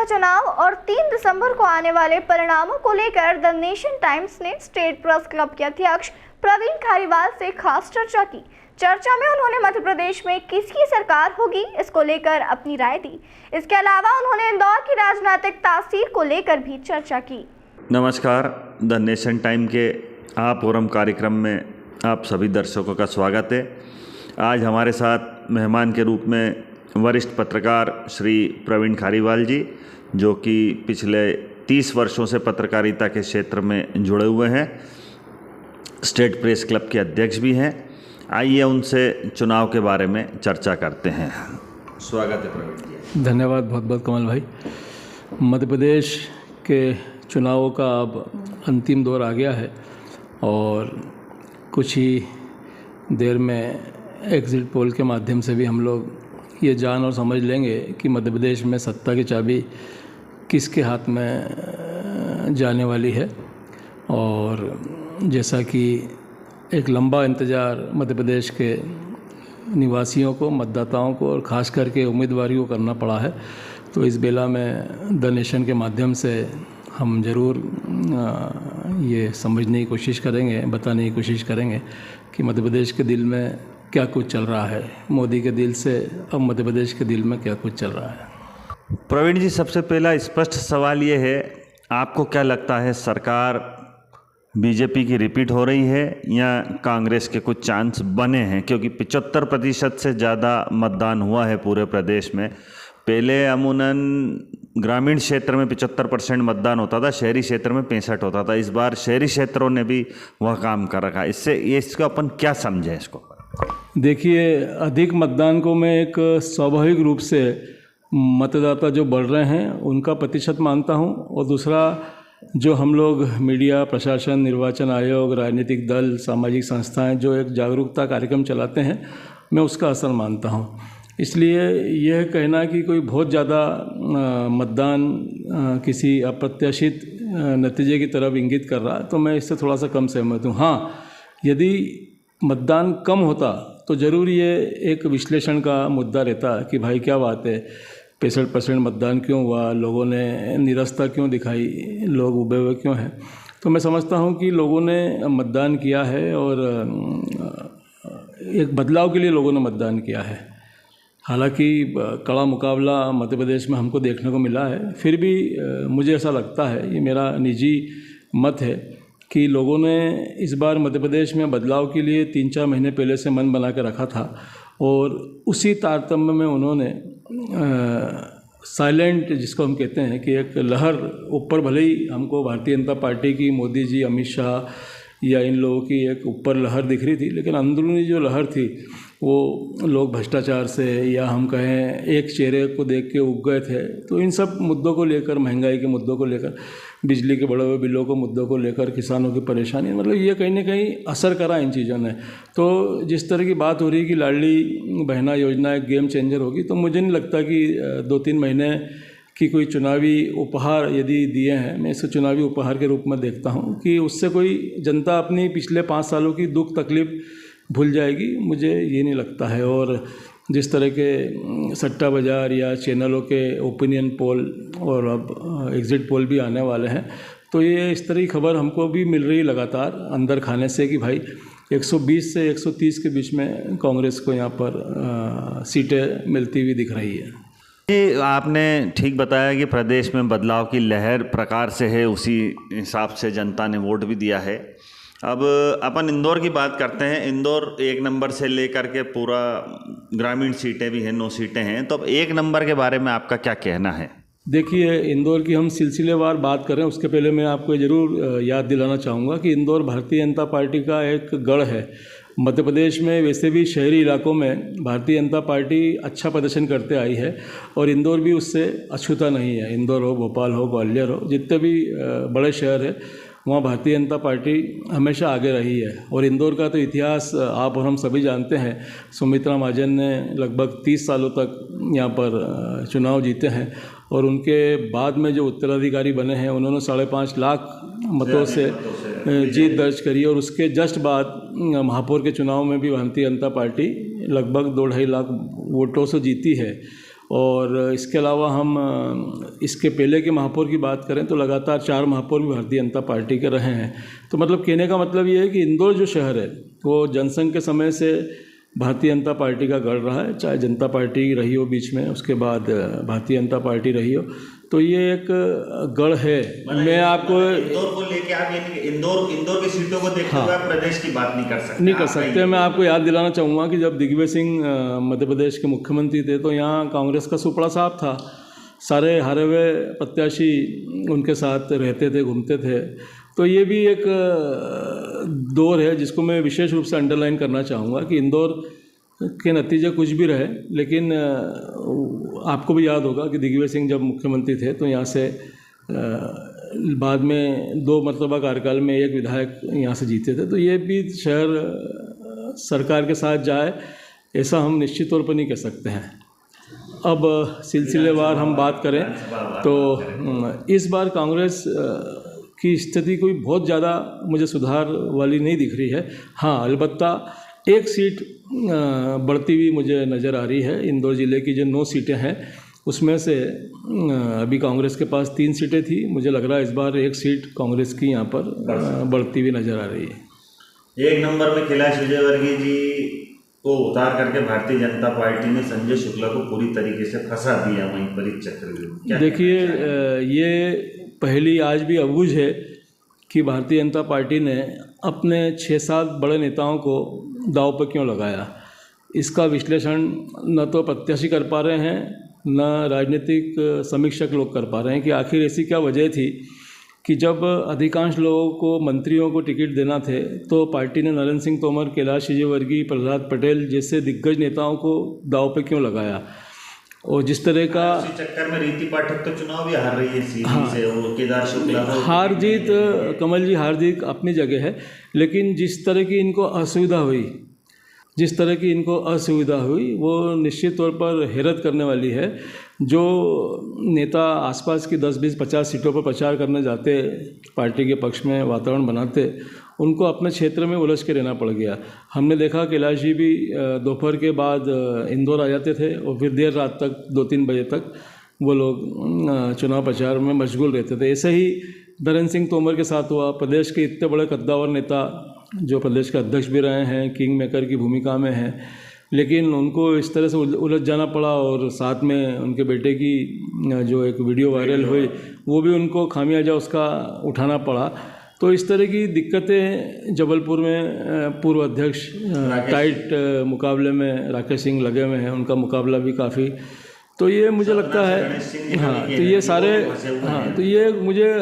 चुनाव और 3 दिसंबर को आने वाले परिणामों को लेकर द नेशन टाइम्स ने स्टेट प्रेस क्लब के अध्यक्ष प्रवीण खारीवाल से खास चर्चा की। चर्चा में उन्होंने मध्य प्रदेश में किसकी सरकार होगी इसको लेकर अपनी राय दी। इसके अलावा उन्होंने इंदौर की राजनीतिक तासीर को लेकर भी चर्चा की। नमस्कार, द नेशन टाइम के आप फोरम कार्यक्रम में आप सभी दर्शकों का स्वागत है। आज हमारे साथ मेहमान के रूप में वरिष्ठ पत्रकार श्री प्रवीण खारीवाल जी, जो कि पिछले 30 वर्षों से पत्रकारिता के क्षेत्र में जुड़े हुए हैं, स्टेट प्रेस क्लब के अध्यक्ष भी हैं। आइए उनसे चुनाव के बारे में चर्चा करते हैं। स्वागत है प्रवीण जी। धन्यवाद बहुत बहुत कमल भाई। मध्य प्रदेश के चुनावों का अब अंतिम दौर आ गया है और कुछ ही देर में एग्जिट पोल के माध्यम से भी हम लोग ये जान और समझ लेंगे कि मध्य प्रदेश में सत्ता की चाबी किसके हाथ में जाने वाली है। और जैसा कि एक लंबा इंतज़ार मध्य प्रदेश के निवासियों को, मतदाताओं को और ख़ास करके उम्मीदवारों को करना पड़ा है, तो इस बेला में द नेशन के माध्यम से हम ज़रूर ये समझने की कोशिश करेंगे, बताने की कोशिश करेंगे कि मध्य प्रदेश के दिल में क्या कुछ चल रहा है। मोदी के दिल से अब मध्य प्रदेश के दिल में क्या कुछ चल रहा है। प्रवीण जी, सबसे पहला स्पष्ट सवाल ये है, आपको क्या लगता है सरकार बीजेपी की रिपीट हो रही है या कांग्रेस के कुछ चांस बने हैं? क्योंकि 75% से ज़्यादा मतदान हुआ है पूरे प्रदेश में। पहले अमूनन ग्रामीण क्षेत्र में 75% मतदान होता था, शहरी क्षेत्र में 65 होता था। इस बार शहरी क्षेत्रों ने भी वह काम कर रखा है। इसको अपन क्या समझें इसको? देखिए, अधिक मतदान को मैं एक स्वाभाविक रूप से मतदाता जो बढ़ रहे हैं उनका प्रतिशत मानता हूं, और दूसरा जो हम लोग मीडिया, प्रशासन, निर्वाचन आयोग, राजनीतिक दल, सामाजिक संस्थाएं जो एक जागरूकता कार्यक्रम चलाते हैं, मैं उसका असर मानता हूं। इसलिए यह कहना कि कोई बहुत ज़्यादा मतदान किसी अप्रत्याशित नतीजे की तरफ इंगित कर रहा है, तो मैं इससे थोड़ा सा कम सहमत हूँ। हाँ, यदि मतदान कम होता तो ज़रूर ये एक विश्लेषण का मुद्दा रहता कि भाई क्या बात है, 65% मतदान क्यों हुआ, लोगों ने निरस्ता क्यों दिखाई, लोग उबे हुए क्यों हैं। तो मैं समझता हूँ कि लोगों ने मतदान किया है और एक बदलाव के लिए लोगों ने मतदान किया है। हालांकि कड़ा मुकाबला मध्य प्रदेश में हमको देखने को मिला है, फिर भी मुझे ऐसा लगता है, ये मेरा निजी मत है, कि लोगों ने इस बार मध्य प्रदेश में बदलाव के लिए 3-4 महीने पहले से मन बना के रखा था, और उसी तारतम्य में उन्होंने साइलेंट, जिसको हम कहते हैं कि एक लहर ऊपर, भले ही हमको भारतीय जनता पार्टी की, मोदी जी, अमित शाह या इन लोगों की एक ऊपर लहर दिख रही थी, लेकिन अंदरूनी जो लहर थी वो लोग भ्रष्टाचार से, या हम कहें एक चेहरे को देख के उग गए थे। तो इन सब मुद्दों को लेकर, महंगाई के मुद्दों को लेकर, बिजली के बढ़े हुए बिलों को मुद्दों को लेकर, किसानों की परेशानी, मतलब ये कहीं ना कहीं असर करा इन चीज़ों ने। तो जिस तरह की बात हो रही कि लाडली बहना योजना एक गेम चेंजर होगी, तो मुझे नहीं लगता कि 2-3 महीने कि कोई चुनावी उपहार यदि दिए हैं, मैं इसे चुनावी उपहार के रूप में देखता हूं कि उससे कोई जनता अपनी पिछले 5 सालों की दुख तकलीफ भूल जाएगी, मुझे ये नहीं लगता है। और जिस तरह के सट्टा बाज़ार या चैनलों के ओपिनियन पोल और अब एग्जिट पोल भी आने वाले हैं, तो ये इस तरह की खबर हमको भी मिल रही लगातार अंदर खाने से कि भाई 120 से 130 के बीच में कांग्रेस को यहाँ पर सीटें मिलती हुई दिख रही है। जी, आपने ठीक बताया कि प्रदेश में बदलाव की लहर प्रकार से है, उसी हिसाब से जनता ने वोट भी दिया है। अब अपन इंदौर की बात करते हैं। इंदौर 1 नंबर से लेकर के पूरा ग्रामीण सीटें भी हैं, 9 सीटें हैं। तो अब 1 नंबर के बारे में आपका क्या कहना है? देखिए, इंदौर की हम सिलसिलेवार बात करें उसके पहले मैं आपको ज़रूर याद दिलाना चाहूँगा कि इंदौर भारतीय जनता पार्टी का एक गढ़ है। मध्य प्रदेश में वैसे भी शहरी इलाकों में भारतीय जनता पार्टी अच्छा प्रदर्शन करते आई है, और इंदौर भी उससे अछूता नहीं है। इंदौर हो, भोपाल हो, ग्वालियर हो, जितने भी बड़े शहर है, वहाँ भारतीय जनता पार्टी हमेशा आगे रही है। और इंदौर का तो इतिहास आप और हम सभी जानते हैं। सुमित्रा महाजन ने लगभग 30 सालों तक यहाँ पर चुनाव जीते हैं, और उनके बाद में जो उत्तराधिकारी बने हैं उन्होंने 5.5 लाख मतों से जीत दर्ज करी, और उसके जस्ट बाद महापौर के चुनाव में भी भारतीय जनता पार्टी लगभग 2-2.5 लाख वोटों से जीती है। और इसके अलावा हम इसके पहले के महापौर की बात करें तो लगातार 4 महापौर भी भारतीय जनता पार्टी के रहे हैं। तो मतलब कहने का मतलब ये है कि इंदौर जो शहर है वो जनसंघ के समय से भारतीय जनता पार्टी का गढ़ रहा है, चाहे जनता पार्टी रही हो बीच में, उसके बाद भारतीय जनता पार्टी रही हो, तो ये एक गढ़ है। मैं आपको इंदौर को लेके आप ये इंदौर की सीटों को देखते हुए आप प्रदेश की बात नहीं कर सकते। मैं आपको याद दिलाना चाहूँगा कि जब दिग्विजय सिंह मध्य प्रदेश के मुख्यमंत्री थे तो यहाँ कांग्रेस का सुपड़ा साहब था, सारे हारे हुए प्रत्याशी उनके साथ रहते थे, घूमते थे। तो ये भी एक दौर है जिसको मैं विशेष रूप से अंडरलाइन करना चाहूँगा कि इंदौर के नतीजे कुछ भी रहे, लेकिन आपको भी याद होगा कि दिग्विजय सिंह जब मुख्यमंत्री थे तो यहाँ से बाद में 2 मरतबा कार्यकाल में एक विधायक यहाँ से जीते थे। तो ये भी शहर सरकार के साथ जाए ऐसा हम निश्चित तौर पर नहीं कह सकते हैं। अब सिलसिलेवार हम बात करें तो इस बार कांग्रेस की स्थिति कोई बहुत ज़्यादा मुझे सुधार वाली नहीं दिख रही है। हाँ, अलबत्ता एक सीट बढ़ती हुई मुझे नज़र आ रही है। इंदौर ज़िले की जो 9 सीटें हैं उसमें से अभी कांग्रेस के पास 3 सीटें थी, मुझे लग रहा है इस बार 1 सीट कांग्रेस की यहाँ पर बढ़ती हुई नज़र आ रही है। 1 नंबर में कैलाश विजयवर्गीय जी को उतार करके भारतीय जनता पार्टी ने संजय शुक्ला को पूरी तरीके से फंसा दिया वहीं पर इस चक्र में। देखिए, ये पहली आज भी अबूझ है कि भारतीय जनता पार्टी ने अपने 6-7 बड़े नेताओं को दांव पर क्यों लगाया। इसका विश्लेषण न तो प्रत्याशी कर पा रहे हैं, न राजनीतिक समीक्षक लोग कर पा रहे हैं कि आखिर ऐसी क्या वजह थी कि जब अधिकांश लोगों को, मंत्रियों को टिकट देना थे तो पार्टी ने नरेंद्र सिंह तोमर, कैलाश विजयवर्गीय, प्रहलाद पटेल जैसे दिग्गज नेताओं को दांव पे क्यों लगाया। और जिस तरह का चक्कर में रीति पाठक तो चुनाव भी हार रही है से, वो केदार शुक्ला हार जीत, कमल जी हार जीत अपनी जगह है, लेकिन जिस तरह की इनको असुविधा हुई वो निश्चित तौर पर हैरत करने वाली है। जो नेता आसपास की 10, 20, 50 सीटों पर प्रचार करने जाते, पार्टी के पक्ष में वातावरण बनाते, उनको अपने क्षेत्र में उलझ के रहना पड़ गया। हमने देखा कैलाश जी भी दोपहर के बाद इंदौर आ जाते थे और फिर देर रात तक 2-3 बजे तक वो लोग चुनाव प्रचार में मशगूल रहते थे। ऐसे ही नरेंद्र सिंह तोमर के साथ हुआ। प्रदेश के इतने बड़े कद्दावर नेता जो प्रदेश के अध्यक्ष भी रहे हैं, किंग मेकर की भूमिका में हैं, लेकिन उनको इस तरह से उलझ जाना पड़ा। और साथ में उनके बेटे की जो एक वीडियो वायरल हुई वो भी उनको खामियाजा उसका उठाना पड़ा। तो इस तरह की दिक्कतें जबलपुर में पूर्व अध्यक्ष टाइट मुकाबले में राकेश सिंह लगे हुए हैं, उनका मुकाबला भी काफ़ी, तो ये मुझे लगता है तो ये मुझे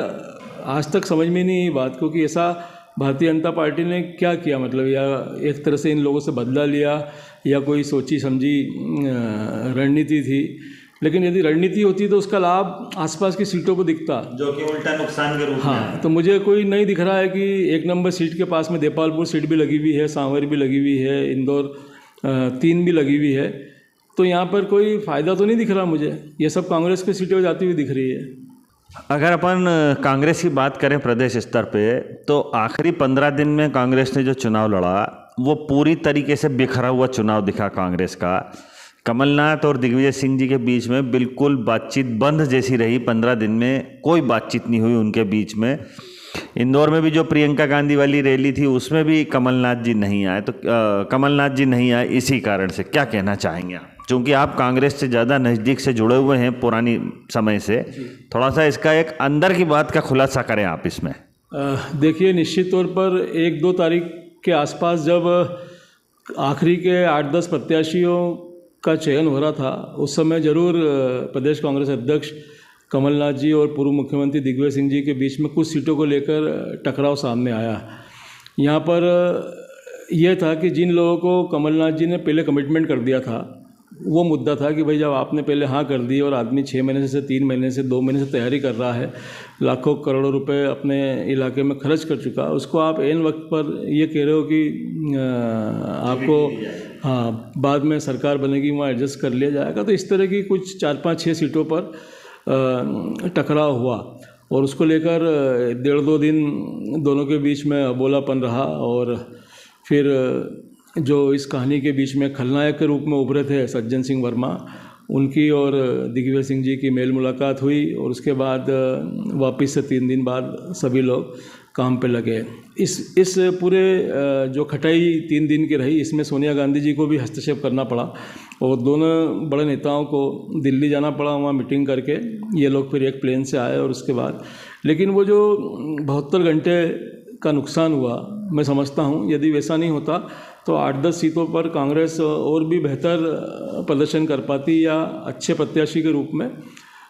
आज तक समझ में नहीं आई बात, क्योंकि ऐसा भारतीय जनता पार्टी ने क्या किया, मतलब या एक तरह से इन लोगों से बदला लिया या कोई सोची समझी रणनीति थी। लेकिन यदि रणनीति होती तो उसका लाभ आसपास की सीटों पर दिखता, जो कि उल्टा नुकसान के रूप में। तो मुझे कोई नहीं दिख रहा है कि 1 नंबर सीट के पास में देपालपुर सीट भी लगी हुई है, सांवर भी लगी हुई है, इंदौर 3 भी लगी हुई है, तो यहाँ पर कोई फ़ायदा तो नहीं दिख रहा मुझे। ये सब कांग्रेस की सीटें जाती हुई दिख रही है। अगर अपन कांग्रेस की बात करें प्रदेश स्तर पे, तो आखिरी 15 दिन में कांग्रेस ने जो चुनाव लड़ा वो पूरी तरीके से बिखरा हुआ चुनाव दिखा कांग्रेस का। कमलनाथ और दिग्विजय सिंह जी के बीच में बिल्कुल बातचीत बंद जैसी रही। 15 दिन में कोई बातचीत नहीं हुई उनके बीच में। इंदौर में भी जो प्रियंका गांधी वाली रैली थी उसमें भी कमलनाथ जी नहीं आए। तो कमलनाथ जी नहीं आए इसी कारण से क्या कहना चाहेंगे आप, क्योंकि आप कांग्रेस से ज़्यादा नज़दीक से जुड़े हुए हैं पुरानी समय से, थोड़ा सा इसका एक अंदर की बात का खुलासा करें आप इसमें। देखिए, निश्चित तौर पर 1-2 तारीख के आसपास जब आखिरी के 8-10 प्रत्याशियों का चयन हो रहा था, उस समय ज़रूर प्रदेश कांग्रेस अध्यक्ष कमलनाथ जी और पूर्व मुख्यमंत्री दिग्विजय सिंह जी के बीच में कुछ सीटों को लेकर टकराव सामने आया। यहाँ पर यह था कि जिन लोगों को कमलनाथ जी ने पहले कमिटमेंट कर दिया था, वो मुद्दा था कि भाई जब आपने पहले हाँ कर दी और आदमी 6 महीने से 3 महीने से 2 महीने से तैयारी कर रहा है, लाखों करोड़ों रुपए अपने इलाके में खर्च कर चुका, उसको आप ऐन वक्त पर ये कह रहे हो कि आपको बाद में सरकार बनेगी वहाँ एडजस्ट कर लिया जाएगा। तो इस तरह की कुछ 4-5-6 सीटों पर टकराव हुआ और उसको लेकर 1.5-2 दिन दोनों के बीच में अबोलापन रहा। और फिर जो इस कहानी के बीच में खलनायक के रूप में उभरे थे सज्जन सिंह वर्मा, उनकी और दिग्विजय सिंह जी की मेल मुलाकात हुई और उसके बाद वापस से 3 दिन बाद सभी लोग काम पे लगे। इस पूरे जो खटाई 3 दिन की रही, इसमें सोनिया गांधी जी को भी हस्तक्षेप करना पड़ा और दोनों बड़े नेताओं को दिल्ली जाना पड़ा, वहाँ मीटिंग करके ये लोग फिर एक प्लेन से आए और उसके बाद, लेकिन वो जो 72 घंटे का नुकसान हुआ, मैं समझता हूँ यदि वैसा नहीं होता तो 8-10 सीटों पर कांग्रेस और भी बेहतर प्रदर्शन कर पाती या अच्छे प्रत्याशी के रूप में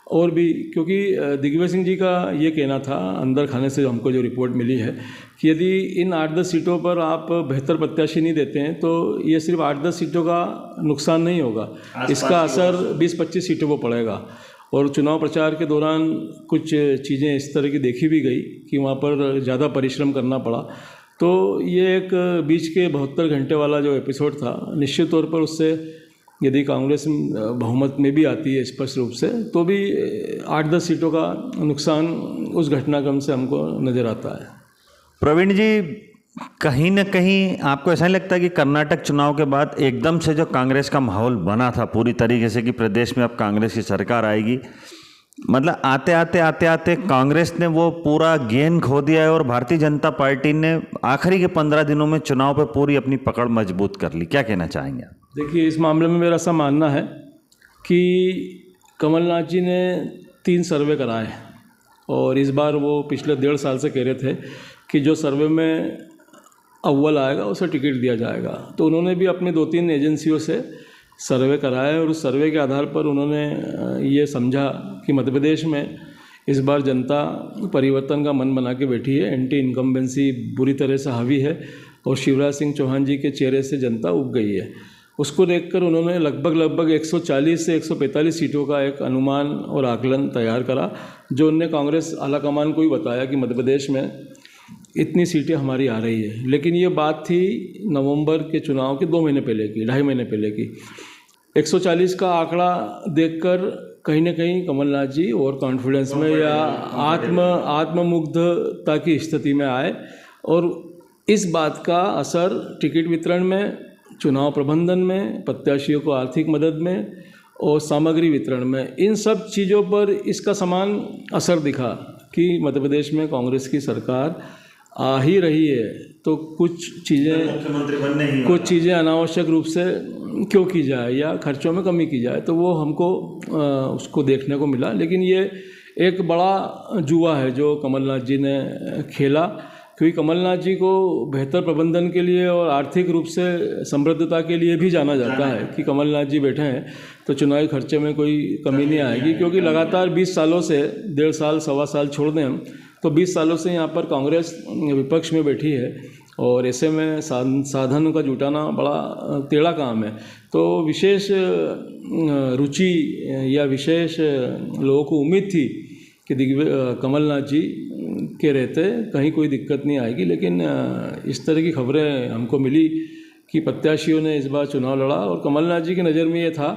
और भी, क्योंकि दिग्विजय सिंह जी का ये कहना था अंदर खाने से हमको जो रिपोर्ट मिली है कि यदि इन 8-10 सीटों पर आप बेहतर प्रत्याशी नहीं देते हैं तो ये सिर्फ 8-10 सीटों का नुकसान नहीं होगा, इसका असर 20-25 सीटों पर पड़ेगा। और चुनाव प्रचार के दौरान कुछ चीज़ें इस तरह की देखी भी गई कि वहाँ पर ज़्यादा परिश्रम करना पड़ा। तो ये एक बीच के 72 घंटे वाला जो एपिसोड था, निश्चित तौर पर उससे यदि कांग्रेस बहुमत में भी आती है स्पष्ट रूप से, तो भी 8-10 सीटों का नुकसान उस घटनाक्रम से हमको नज़र आता है। प्रवीण जी, कहीं न कहीं आपको ऐसा नहीं लगता कि कर्नाटक चुनाव के बाद एकदम से जो कांग्रेस का माहौल बना था पूरी तरीके से कि प्रदेश में अब कांग्रेस की सरकार आएगी, मतलब आते आते कांग्रेस ने वो पूरा गेन खो दिया है और भारतीय जनता पार्टी ने आखिरी के 15 दिनों में चुनाव पे पूरी अपनी पकड़ मजबूत कर ली, क्या कहना चाहेंगे आप? देखिए, इस मामले में मेरा ऐसा मानना है कि कमलनाथ जी ने 3 सर्वे कराए और इस बार वो पिछले 1.5 साल से कह रहे थे कि जो सर्वे में अव्वल आएगा उसे टिकट दिया जाएगा। तो उन्होंने भी अपनी 2-3 एजेंसियों से सर्वे कराए और उस सर्वे के आधार पर उन्होंने ये समझा कि मध्य प्रदेश में इस बार जनता परिवर्तन का मन बना के बैठी है, एंटी इनकम्बेंसी बुरी तरह से हावी है और शिवराज सिंह चौहान जी के चेहरे से जनता उब गई है। उसको देखकर उन्होंने लगभग 140 से 145 सीटों का एक अनुमान और आकलन तैयार करा, जो उनने कांग्रेस आलाकमान को ही बताया कि मध्य प्रदेश में इतनी सीटें हमारी आ रही है। लेकिन ये बात थी नवंबर के चुनाव के 2 महीने पहले की, 2.5 महीने पहले की। 140 का आंकड़ा देखकर कहीं ना कहीं कमलनाथ जी और कॉन्फिडेंस में या आत्ममुग्धता की स्थिति में आए और इस बात का असर टिकट वितरण में, चुनाव प्रबंधन में, प्रत्याशियों को आर्थिक मदद में और सामग्री वितरण में, इन सब चीज़ों पर इसका समान असर दिखा कि मध्य प्रदेश में कांग्रेस की सरकार आ ही रही है। तो कुछ चीज़ें अनावश्यक रूप से क्यों की जाए या खर्चों में कमी की जाए, तो वो हमको उसको देखने को मिला। लेकिन ये एक बड़ा जुआ है जो कमलनाथ जी ने खेला, क्योंकि कमलनाथ जी को बेहतर प्रबंधन के लिए और आर्थिक रूप से समृद्धता के लिए भी जाना जाता है कि कमलनाथ जी बैठे हैं तो चुनावी खर्चे में कोई कमी नहीं आएगी, क्योंकि लगातार 20 सालों से 1.5 साल 1.25 साल छोड़ दें हम तो 20 सालों से यहाँ पर कांग्रेस विपक्ष में बैठी है और ऐसे में साधन का जुटाना बड़ा टेढ़ा काम है। तो विशेष रुचि या विशेष लोगों को उम्मीद थी कि कमलनाथ जी के रहते कहीं कोई दिक्कत नहीं आएगी, लेकिन इस तरह की खबरें हमको मिली कि प्रत्याशियों ने इस बार चुनाव लड़ा और कमलनाथ जी की नज़र में ये था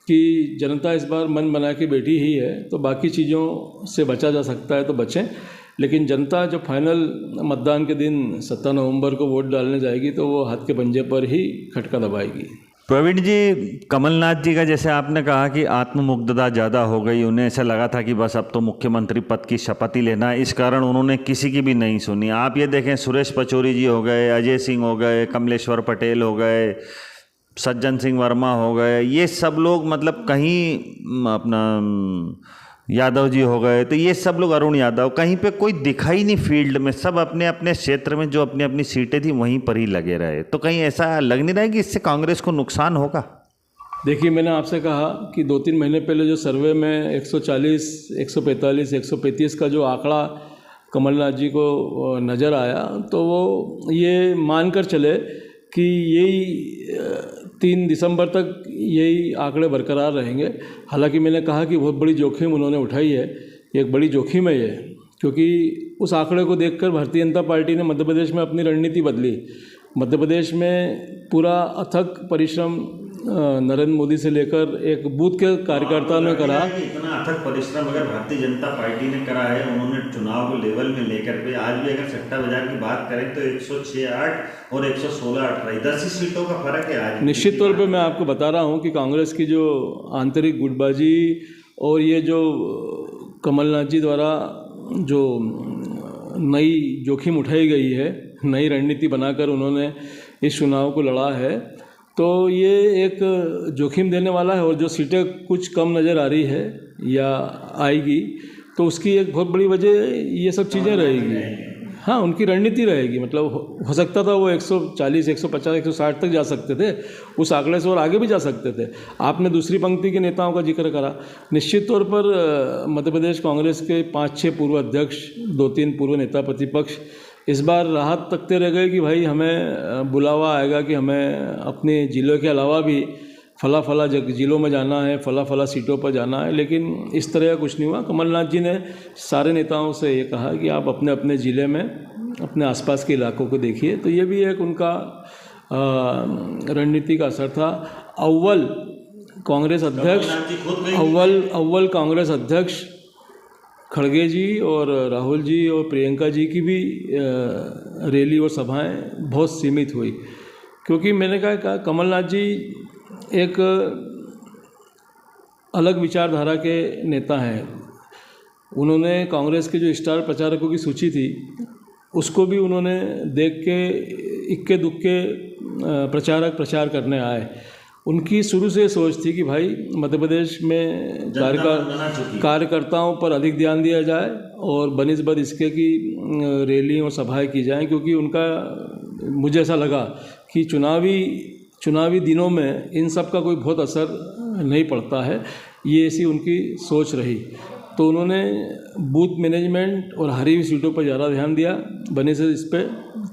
कि जनता इस बार मन बना के बैठी ही है, तो बाकी चीज़ों से बचा जा सकता है तो बचें, लेकिन जनता जब फाइनल मतदान के दिन 17 नवंबर को वोट डालने जाएगी तो वो हाथ के पंजे पर ही खटका दबाएगी। प्रवीण जी, कमलनाथ जी का जैसे आपने कहा कि आत्ममुग्धता ज़्यादा हो गई, उन्हें ऐसा लगा था कि बस अब तो मुख्यमंत्री पद की शपथ ही लेना है, इस कारण उन्होंने किसी की भी नहीं सुनी। आप ये देखें, सुरेश पचौरी जी हो गए, अजय सिंह हो गए, कमलेश्वर पटेल हो गए, सज्जन सिंह वर्मा हो गए, ये सब लोग मतलब कहीं अपना यादव जी हो गए, तो ये सब लोग, अरुण यादव, कहीं पे कोई दिखाई नहीं फील्ड में, सब अपने अपने क्षेत्र में जो अपनी अपनी सीटें थी वहीं पर ही लगे रहे। तो कहीं ऐसा लग नहीं रहा है कि इससे कांग्रेस को नुकसान होगा? देखिए, मैंने आपसे कहा कि 2-3 महीने पहले जो सर्वे में 140, 145, 135 का जो आंकड़ा कमलनाथ जी को नज़र आया, तो वो ये मानकर चले कि यही 3 दिसंबर तक यही आंकड़े बरकरार रहेंगे। हालांकि मैंने कहा कि बहुत बड़ी जोखिम उन्होंने उठाई है, एक बड़ी जोखिम है ये, क्योंकि उस आंकड़े को देखकर भारतीय जनता पार्टी ने मध्य प्रदेश में अपनी रणनीति बदली। मध्य प्रदेश में पूरा अथक परिश्रम नरेंद्र मोदी से लेकर एक बूथ के कार्यकर्ता ने करा। इतना अथक परिश्रम अगर भारतीय जनता पार्टी ने करा है, उन्होंने चुनाव को लेवल में लेकर के, आज भी अगर सट्टा बाजार की बात करें तो 106-8 और 116-8 रही, 10 सीटों का फर्क है आज। निश्चित तौर पे मैं आपको बता रहा हूँ कि कांग्रेस की जो आंतरिक गुटबाजी और ये जो कमलनाथ जी द्वारा जो नई जोखिम उठाई गई है, नई रणनीति बनाकर उन्होंने इस चुनाव को लड़ा है, तो ये एक जोखिम देने वाला है। और जो सीटें कुछ कम नज़र आ रही है या आएगी, तो उसकी एक बहुत बड़ी वजह ये सब चीज़ें रहेगी। हाँ, उनकी रणनीति रहेगी। मतलब हो सकता था वो 140, 150, 160 तक जा सकते थे, उस आंकड़े से और आगे भी जा सकते थे। आपने दूसरी पंक्ति के नेताओं का जिक्र करा। निश्चित तौर पर मध्य प्रदेश कांग्रेस के 5-6 पूर्व अध्यक्ष, 2-3 पूर्व नेता प्रतिपक्ष इस बार राहत तकते रह गए कि भाई हमें बुलावा आएगा कि हमें अपने ज़िलों के अलावा भी फला ज़िलों में जाना है, फला सीटों पर जाना है। लेकिन इस तरह का कुछ नहीं हुआ। कमलनाथ जी ने सारे नेताओं से ये कहा कि आप अपने अपने ज़िले में, अपने आसपास के इलाकों को देखिए। तो ये भी एक उनका रणनीति का असर था। अव्वल कांग्रेस अध्यक्ष खड़गे जी और राहुल जी और प्रियंका जी की भी रैली और सभाएं बहुत सीमित हुई, क्योंकि मैंने कहा कमलनाथ जी एक अलग विचारधारा के नेता हैं। उन्होंने कांग्रेस के जो स्टार प्रचारकों की सूची थी उसको भी उन्होंने देख के इक्के दुक्के प्रचारक प्रचार करने आए। उनकी शुरू से सोच थी कि भाई मध्य प्रदेश में कार्यकर्ताओं पर अधिक ध्यान दिया जाए और बनिस्बत इसके कि रैली और सभाएं की जाएं, क्योंकि उनका, मुझे ऐसा लगा कि चुनावी दिनों में इन सब का कोई बहुत असर नहीं पड़ता है। ये ऐसी उनकी सोच रही। तो उन्होंने बूथ मैनेजमेंट और हारी हुई सीटों पर ज़्यादा ध्यान दिया, बने से इस पर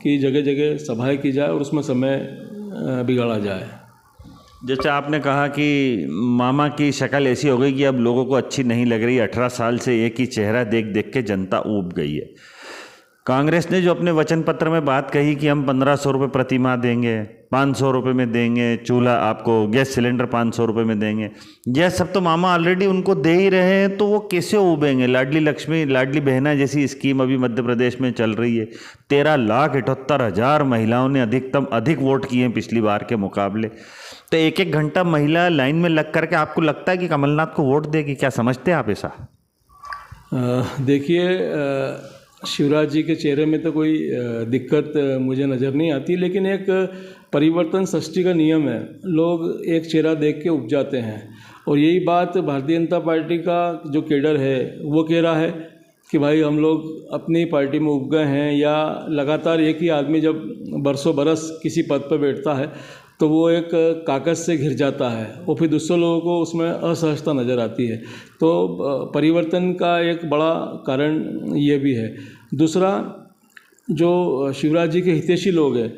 कि जगह जगह सभाएं की जाए और उसमें समय बिगाड़ा जाए। जैसे आपने कहा कि मामा की शक्ल ऐसी हो गई कि अब लोगों को अच्छी नहीं लग रही। 18 साल से एक ही चेहरा देख देख के जनता ऊब गई है। कांग्रेस ने जो अपने वचन पत्र में बात कही कि हम 1500 रुपये प्रति माह देंगे, 500 रुपये में देंगे, चूल्हा आपको गैस सिलेंडर 500 रुपये में देंगे, यह सब तो मामा ऑलरेडी उनको दे ही रहे हैं, तो वो कैसे उबेंगे। लाडली लक्ष्मी, लाडली बहना जैसी स्कीम अभी मध्य प्रदेश में चल रही है। 13,78,000 महिलाओं ने अधिक वोट किए हैं पिछली बार के मुकाबले। तो एक एक घंटा महिला लाइन में लग करके, आपको लगता है कि कमलनाथ को वोट देगी? क्या समझते हैं आप ऐसा? देखिए, शिवराज जी के चेहरे में तो कोई दिक्कत मुझे नज़र नहीं आती, लेकिन एक परिवर्तन सृष्टि का नियम है। लोग एक चेहरा देख के उब जाते हैं, और यही बात भारतीय जनता पार्टी का जो कैडर है वो कह रहा है कि भाई हम लोग अपनी पार्टी में उब गए हैं। या लगातार एक ही आदमी जब बरसों बरस किसी पद पर बैठता है तो वो एक कागज़ से घिर जाता है और फिर दूसरे लोगों को उसमें असहजता नज़र आती है। तो परिवर्तन का एक बड़ा कारण ये भी है। दूसरा, जो शिवराज जी के हितैषी लोग हैं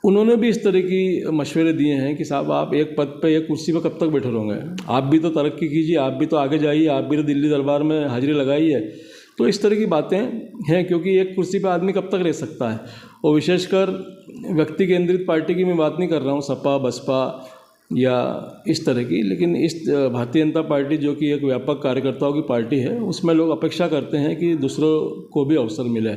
उन्होंने भी इस तरह की मशवरे दिए हैं कि साहब आप एक पद पे, एक कुर्सी पे कब तक बैठे रहोगे, आप भी तो तरक्की कीजिए, आप भी तो आगे जाइए, आप भी तो दिल्ली दरबार में हाजिरी लगाइए। तो इस तरह की बातें हैं, क्योंकि एक कुर्सी पे आदमी कब तक रह सकता है। और विशेषकर व्यक्ति केंद्रित पार्टी की मैं बात नहीं कर रहा हूँ, सपा बसपा या इस तरह की, लेकिन इस भारतीय जनता पार्टी जो कि एक व्यापक कार्यकर्ताओं की पार्टी है, उसमें लोग अपेक्षा करते हैं कि दूसरों को भी अवसर मिले।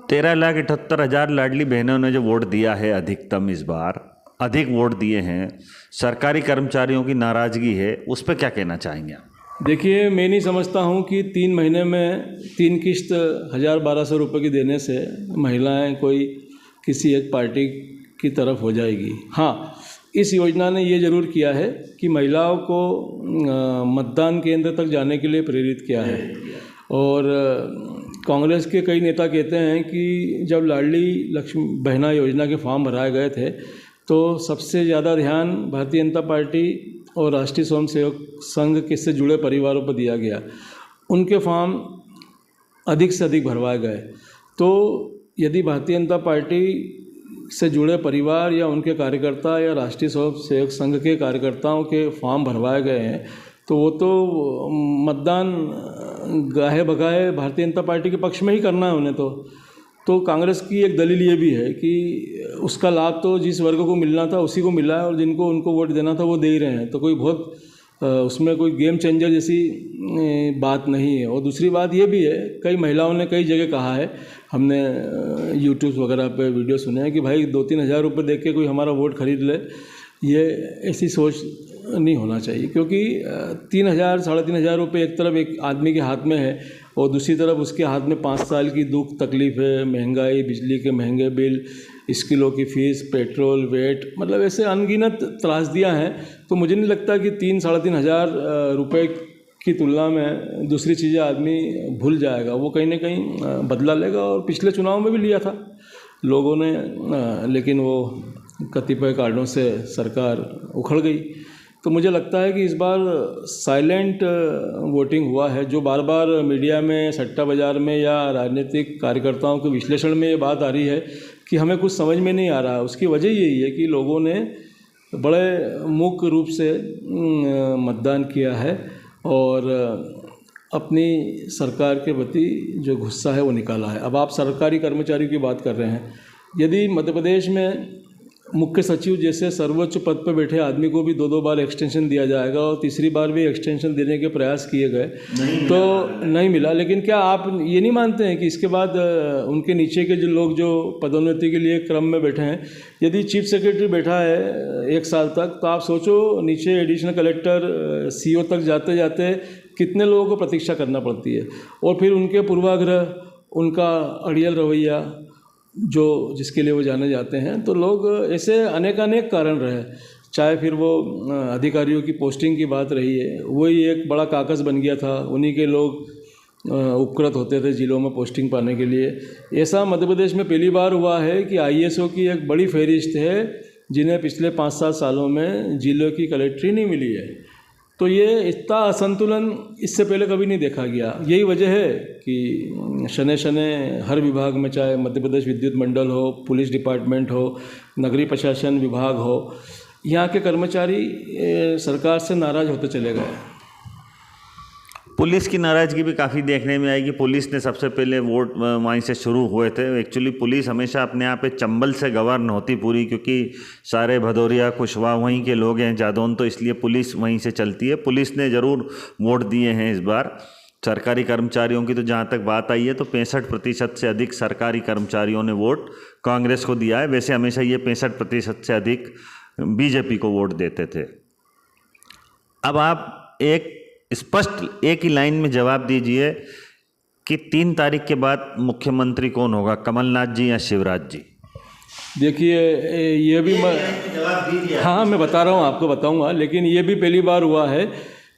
13,78,000 लाडली बहनों ने जो वोट दिया है, अधिकतम इस बार अधिक वोट दिए हैं। सरकारी कर्मचारियों की नाराज़गी है, उस पर क्या कहना चाहेंगे आप? देखिए, मैं नहीं समझता हूँ कि 3 महीने में 3 किस्त 1,000-1,200 रुपये की देने से महिलाएं कोई किसी एक पार्टी की तरफ हो जाएगी। हाँ, इस योजना ने ये ज़रूर किया है कि महिलाओं को मतदान केंद्र तक जाने के लिए प्रेरित किया है। और कांग्रेस के कई नेता कहते हैं कि जब लाडली लक्ष्मी बहना योजना के फॉर्म भराए गए थे तो सबसे ज़्यादा ध्यान भारतीय जनता पार्टी और राष्ट्रीय स्वयंसेवक संघ के से जुड़े परिवारों पर दिया गया। उनके फॉर्म अधिक से अधिक भरवाए गए। तो यदि भारतीय जनता पार्टी से जुड़े परिवार या उनके कार्यकर्ता या राष्ट्रीय स्वयंसेवक संघ के कार्यकर्ताओं के फॉर्म भरवाए गए हैं तो वो तो मतदान गाहे बगाहे भारतीय जनता पार्टी के पक्ष में ही करना है उन्हें। तो कांग्रेस की एक दलील ये भी है कि उसका लाभ तो जिस वर्ग को मिलना था उसी को मिला है और जिनको उनको वोट देना था वो दे ही रहे हैं, तो कोई बहुत उसमें कोई गेम चेंजर जैसी बात नहीं है। और दूसरी बात ये भी है, कई महिलाओं ने कई जगह कहा है, हमने यूट्यूब वगैरह पे वीडियो सुने हैं कि भाई 2-3 हज़ार रुपये दे के कोई हमारा वोट खरीद ले, ये ऐसी सोच नहीं होना चाहिए। क्योंकि 3,000 3,500 रुपये एक तरफ एक आदमी के हाथ में है और दूसरी तरफ उसके हाथ में 5 साल की दुख तकलीफ है, महंगाई, बिजली के महंगे बिल, स्कूलों की फ़ीस, पेट्रोल, वेट, मतलब ऐसे अनगिनत त्रासदियाँ हैं। तो मुझे नहीं लगता कि 3-3,500 रुपये की तुलना में दूसरी चीज़ें आदमी भूल जाएगा, वो कहीं ना कहीं बदला लेगा। और पिछले चुनाव में भी लिया था लोगों ने, लेकिन वो कतिपय कारणों से सरकार उखड़ गई। तो मुझे लगता है कि इस बार साइलेंट वोटिंग हुआ है। जो बार बार मीडिया में, सट्टा बाज़ार में या राजनीतिक कार्यकर्ताओं के विश्लेषण में ये बात आ रही है कि हमें कुछ समझ में नहीं आ रहा, उसकी वजह यही है कि लोगों ने बड़े मुख्य रूप से मतदान किया है और अपनी सरकार के प्रति जो गुस्सा है वो निकाला है। अब आप सरकारी कर्मचारी की बात कर रहे हैं, यदि मध्य प्रदेश में मुख्य सचिव जैसे सर्वोच्च पद पर बैठे आदमी को भी 2-2 बार एक्सटेंशन दिया जाएगा और तीसरी बार भी एक्सटेंशन देने के प्रयास किए गए तो नहीं मिला, लेकिन क्या आप ये नहीं मानते हैं कि इसके बाद उनके नीचे के जो लोग जो पदोन्नति के लिए क्रम में बैठे हैं, यदि चीफ सेक्रेटरी बैठा है 1 साल तक, तो आप सोचो नीचे एडिशनल कलेक्टर, सीओ तक जाते जाते कितने लोगों को प्रतीक्षा करना पड़ती है। और फिर उनके पूर्वाग्रह, उनका अड़ियल रवैया जो जिसके लिए वो जाने जाते हैं, तो लोग ऐसे अनेक कारण रहे, चाहे फिर वो अधिकारियों की पोस्टिंग की बात रही है, वही एक बड़ा काकस बन गया था, उन्हीं के लोग उपकृत होते थे जिलों में पोस्टिंग पाने के लिए। ऐसा मध्य प्रदेश में पहली बार हुआ है कि आईएएसओ की एक बड़ी फहरिस्त है जिन्हें पिछले 5-7 सालों में जिलों की कलेक्ट्री नहीं मिली है। तो ये इतना असंतुलन इससे पहले कभी नहीं देखा गया। यही वजह है कि शने शने हर विभाग में, चाहे मध्य प्रदेश विद्युत मंडल हो, पुलिस डिपार्टमेंट हो, नगरीय प्रशासन विभाग हो, यहाँ के कर्मचारी सरकार से नाराज़ होते चले गए। पुलिस की नाराज़गी भी काफ़ी देखने में आएगी। पुलिस ने सबसे पहले वोट वहीं से शुरू हुए थे। एक्चुअली पुलिस हमेशा अपने आप पे चंबल से गवर्न होती पूरी, क्योंकि सारे भदौरिया कुशवाहा वहीं के लोग हैं, जादौन, तो इसलिए पुलिस वहीं से चलती है। पुलिस ने ज़रूर वोट दिए हैं इस बार। सरकारी कर्मचारियों की तो जहाँ तक बात आई है तो 65% से अधिक सरकारी कर्मचारियों ने वोट कांग्रेस को दिया है। वैसे हमेशा ये 65% से अधिक बीजेपी को वोट देते थे। अब आप एक स्पष्ट एक ही लाइन में जवाब दीजिए कि 3 तारीख के बाद मुख्यमंत्री कौन होगा, कमलनाथ जी या शिवराज जी? देखिए, ये भी जवाब दीजिए। हाँ, मैं बता रहा हूँ, आपको बताऊँगा, लेकिन ये भी पहली बार हुआ है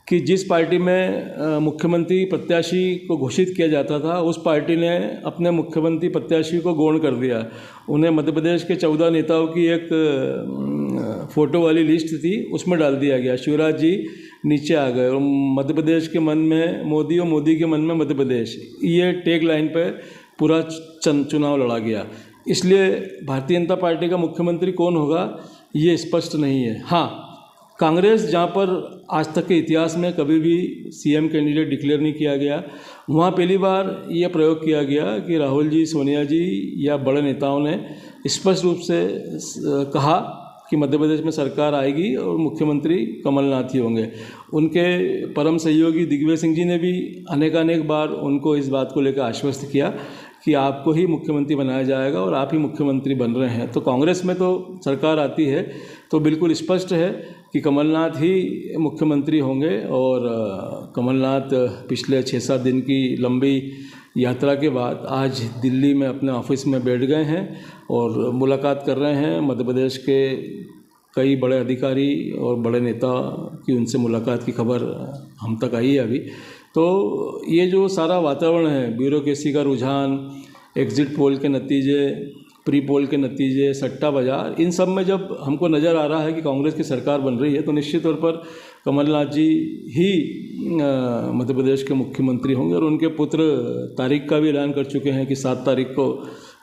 कि जिस पार्टी में मुख्यमंत्री प्रत्याशी को घोषित किया जाता था, उस पार्टी ने अपने मुख्यमंत्री प्रत्याशी को गौण कर दिया। उन्हें मध्य प्रदेश के 14 नेताओं की एक फ़ोटो वाली लिस्ट थी, उसमें डाल दिया गया। शिवराज जी नीचे आ गए और मध्य प्रदेश के मन में मोदी और मोदी के मन में मध्य प्रदेश, ये टैग लाइन पर पूरा चुनाव लड़ा गया। इसलिए भारतीय जनता पार्टी का मुख्यमंत्री कौन होगा ये स्पष्ट नहीं है। हाँ, कांग्रेस जहाँ पर आज तक के इतिहास में कभी भी सीएम कैंडिडेट डिक्लेयर नहीं किया गया, वहाँ पहली बार ये प्रयोग किया गया कि राहुल जी, सोनिया जी या बड़े नेताओं ने स्पष्ट रूप से कहा कि मध्य प्रदेश में सरकार आएगी और मुख्यमंत्री कमलनाथ ही होंगे। उनके परम सहयोगी दिग्विजय सिंह जी ने भी अनेक बार उनको इस बात को लेकर आश्वस्त किया कि आपको ही मुख्यमंत्री बनाया जाएगा और आप ही मुख्यमंत्री बन रहे हैं। तो कांग्रेस में तो सरकार आती है तो बिल्कुल स्पष्ट है कि कमलनाथ ही मुख्यमंत्री होंगे। और कमलनाथ पिछले 6-7 दिन की लंबी यात्रा के बाद आज दिल्ली में अपने ऑफिस में बैठ गए हैं और मुलाकात कर रहे हैं। मध्य प्रदेश के कई बड़े अधिकारी और बड़े नेता की उनसे मुलाकात की खबर हम तक आई है अभी। तो ये जो सारा वातावरण है, ब्यूरोक्रेसी का रुझान, एग्ज़िट पोल के नतीजे, प्री पोल के नतीजे, सट्टा बाज़ार, इन सब में जब हमको नज़र आ रहा है कि कांग्रेस की सरकार बन रही है तो निश्चित तौर पर कमलनाथ जी ही मध्य प्रदेश के मुख्यमंत्री होंगे। और उनके पुत्र तारीख का भी ऐलान कर चुके हैं कि 7 तारीख को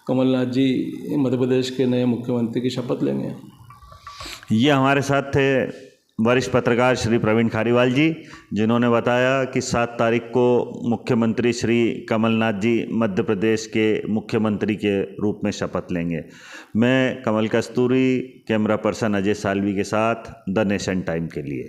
कमलनाथ जी मध्य प्रदेश के नए मुख्यमंत्री की शपथ लेंगे। ये हमारे साथ थे वरिष्ठ पत्रकार श्री प्रवीण खारीवाल जी, जिन्होंने बताया कि 7 तारीख को मुख्यमंत्री श्री कमलनाथ जी मध्य प्रदेश के मुख्यमंत्री के रूप में शपथ लेंगे। मैं कमल कस्तूरी, कैमरा पर्सन अजय सालवी के साथ द नेशन टाइम के लिए।